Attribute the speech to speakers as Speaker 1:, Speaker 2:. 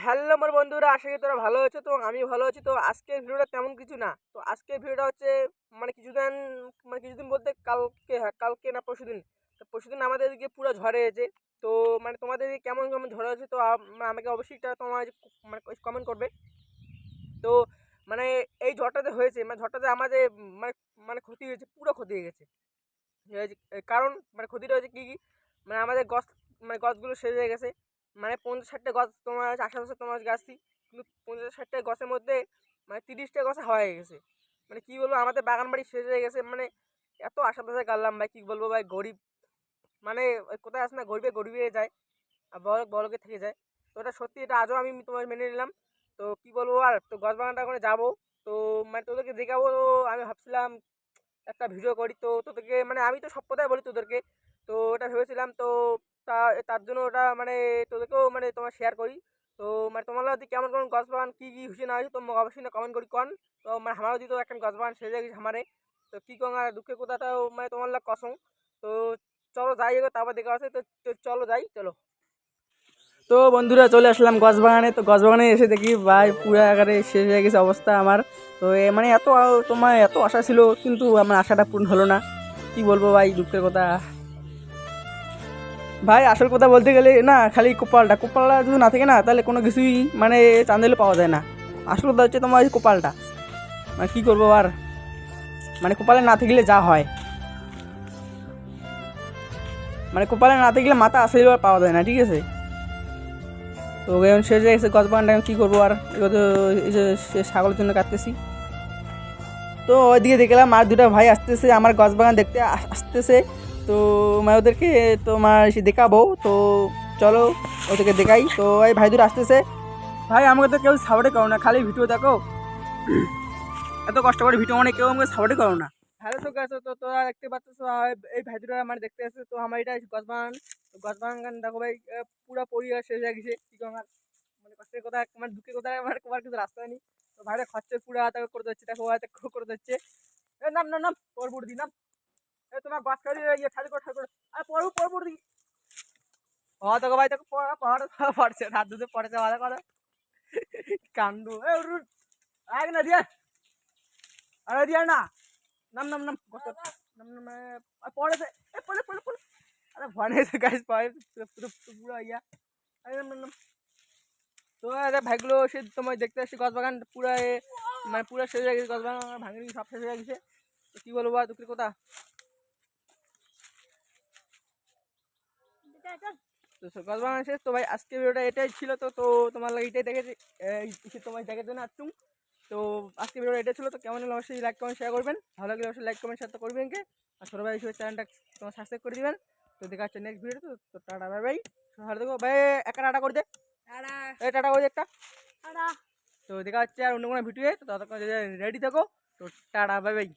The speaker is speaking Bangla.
Speaker 1: হ্যালো আমার বন্ধুরা, আশা করি তোরা ভালো আছো। তো আমি ভালো আছি। তো আজকের ভিডিওটা তেমন কিছু না। তো আজকের ভিডিওটা হচ্ছে কিছুদিন বলতে কালকে না পরশুদিন। তো পরশুদিন আমাদের এদিকে পুরো ঝড় হয়েছে। তো তোমাদের এদিকে কেমন কেমন ঝড় হয়েছে তো আমাকে অবশ্যই তোমার কমেন্ট করবে। তো মানে এই ঝড়টাতে হয়েছে, ঝড়টাতে আমাদের মানে মানে ক্ষতি হয়েছে, পুরো ক্ষতি হয়ে গেছে। কারণ ক্ষতিটা হয়েছে কি আমাদের গাছগুলো শেষ হয়ে গেছে। 50-60টা গাছ তোমার আশেপাশে তোমার গাছছি, কিন্তু 50-60টা গাছের মধ্যে 30টা গাছ হয়ে গেছে। কি বলবো, আমাদের বাগান বাড়ি শেষ হয়ে গেছে। এত আশাবাসে গাড়লাম ভাই, কি বলবো ভাই, গরিব ওই কোথায় আসে না, গরিবে গরিবে যায় আর বড়কে থেকে যায়। তো এটা সত্যি, এটা আজও আমি তোমার মেনে নিলাম। তো কি বলবো, আর তো গাছ বাগানটা ওখানে যাবো। তো তোদেরকে দেখাবো। তো আমি ভাবছিলাম একটা ভিডিও করি, তো তোদেরকে আমি তো সব কথাই বলি তোদেরকে। তো ওটা ভেবেছিলাম, তো তা তার জন্য ওটা তোদেরকেও তোমার শেয়ার করি। তো তোমার যদি কেমন কেমন গাছ বাগান কী কী হয়েছে না হয়েছে তো অবশ্যই না কমেন্ট করি কন। তো আমারও দিত একটা গাছ বাগান সেরে গেছে আমারে। তো কী কম আর দুঃখের কথাটাও তোমার লাগ কসম। তো চলো যাই, এগো তারপর দেখা আছে। তো চলো যাই, চলো। তো বন্ধুরা চলে আসলাম গছবাগানে। তো গছবাগানে এসে দেখি ভাই পুরো একেবারে শেষ হয়ে গেছে অবস্থা আমার। তো এত আশা ছিল, কিন্তু আমার আশাটা পূর্ণ হলো না। কি বলবো ভাই, দুঃখের কথা। ভাই আসল কথা বলতে গেলে না, খালি কপালটা যদি না থাকে না, তাহলে কোনো কিছুই চান্দেলে পাওয়া যায় না। আসল কথা হচ্ছে তোমার ওই কপালটা। কী করবো আর, কপালে না থাকলে যা হয়, কপালে না থাকলে মাথা আসলে আর পাওয়া যায় না, ঠিক আছে। তো এখন শেষ হয়ে গেছে গছ বাগানটা, কী করবো আর। এবার তো এই যে ছাগলের জন্য কাটতেছি। তো ওইদিকে দেখলাম আর দুটা ভাই আসতেছে আমার গছ বাগান দেখতে আসতেছে। তো ওদেরকে সে দেখাবো। তো চলো ওদেরকে দেখাই। তো এই ভাই দুটো আসতেছে। ভাই আমাকে তো কেউ সাপোর্টই করো না, খালি ভিডিও দেখো। এত কষ্ট করে ভিডিও কেউ আমাকে সাপোর্টই করো না। হ্যালো তো গেছো, তো তোরা দেখতে পাচ্ছ এই ভাই দুটো দেখতে আসছে। তো আমার এটা গছ বাগান দেখো ভাই, পুরো পরিবার শেষ হয়ে গেছে। কি আমার কষ্টের কথা, দুঃখের কথা, তোমার কিছু রাস্তা নেই। তো ভাইরা খরচের পুরো হাতে করে দিচ্ছে, দেখো করে দিচ্ছে। নাম নাম নাম পরবুর দি নাম। তোমার বাস খালি ইয়ে ঠাকুর আর পরবুর দি। ও দেখো ভাই, দেখো পড়ছে, হাত দুধে পড়েছে, ভালো করে কান্দু আগে না দিয়া, আরে দিয়া না। নাম নাম নাম নাম নাম পড়েছে, পড়ে পড়ে পড়ে। আরে ভয় নেই গাইস, পড়ে পুরো ইয়া। আরে নাম নাম নাম। তো ভাইগুলো সে তোমার দেখতে আসছি গছ বাগান পুরো পুরো শেষ হয়ে গেছে, গছ বাগান ভাঙি সব শেষ হয়ে গেছে। তো কি বলবো আর, দুঃখের কথা। তো গছ বাগান শেষ। তো ভাই আজকে ভিডিওটা এটাই ছিল। তো তোমার লাগে এটাই দেখেছি, তোমার দেখার জন্য আসতুম। তো আজকে ভিডিওটা এটাই ছিল। তো কেমন হলে অবশ্যই লাইক কমেন্ট শেয়ার করবেন, ভালো লাগলে অবশ্যই লাইক কমেন্ট শেয়ার তো করবেন কে। আর ছোটো ভাই হিসেবে চ্যানেলটা তোমার সাবস্ক্রাইব করে দিবেন। তো দেখা হচ্ছে নেক্সট ভিডিও। তো টাটা বাই বাই। ভালো দেখো ভাই, একটা টাটা করে দে, টাটা করে দে একটা। তো দেখা হচ্ছে আর অন্য কোনো ভিডিও। তো ততক্ষণ রেডি থাকো। তো টাটা বাই বাই।